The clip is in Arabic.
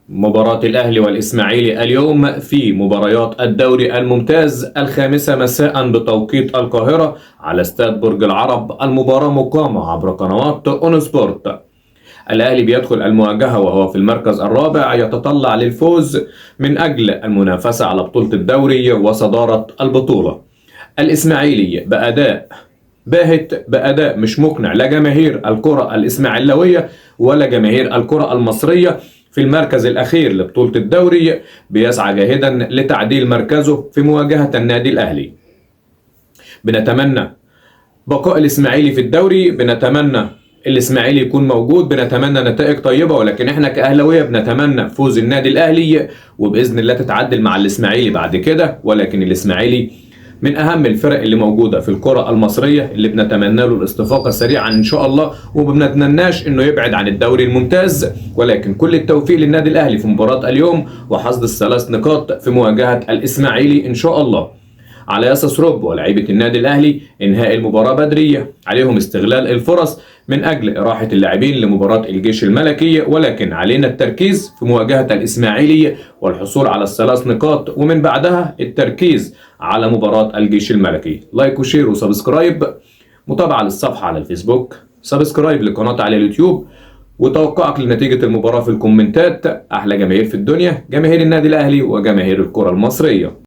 مباراة الأهلي والإسماعيلي اليوم في مباريات الدوري الممتاز 5 مساء بتوقيت القاهرة على استاد برج العرب. المباراة مقامة عبر قنوات أون سبورت. الأهلي بيدخل المواجهة وهو في المركز الرابع، يتطلع للفوز من أجل المنافسة على بطولة الدوري وصدارة البطولة. الإسماعيلي بأداء باهت، بأداء مش مقنع لجماهير الكرة الإسماعيلوية ولا جماهير الكرة المصرية، في المركز الأخير لبطولة الدوري بيسعى جاهدا لتعديل مركزه في مواجهة النادي الأهلي. بنتمنى بقاء الإسماعيلي في الدوري، بنتمنى الإسماعيلي يكون موجود، بنتمنى نتائج طيبة، ولكن احنا كأهلاوية بنتمنى فوز النادي الأهلي وبإذن الله تتعدل مع الإسماعيلي بعد كده. ولكن الإسماعيلي من أهم الفرق اللي موجودة في الكرة المصرية اللي بنتمنى له الاستفاقة سريعا إن شاء الله، وما بنتمناش إنه يبعد عن الدوري الممتاز. ولكن كل التوفيق للنادي الأهلي في مباراة اليوم وحصد ال3 نقاط في مواجهة الإسماعيلي إن شاء الله. على أساس رب ولاعيبة النادي الأهلي إنهاء المباراة بدرية، عليهم استغلال الفرص من أجل إراحة اللاعبين لمباراة الجيش الملكي، ولكن علينا التركيز في مواجهة الإسماعيلي والحصول على ال3 نقاط، ومن بعدها التركيز على مباراة الجيش الملكي. لايك وشير وسبسكرايب، متابعة للصفحة على الفيسبوك، سبسكرايب للقناة على اليوتيوب، وتوقعك لنتيجة المباراة في الكومنتات. أحلى جماهير في الدنيا جماهير النادي الأهلي وجماهير الكرة المصرية.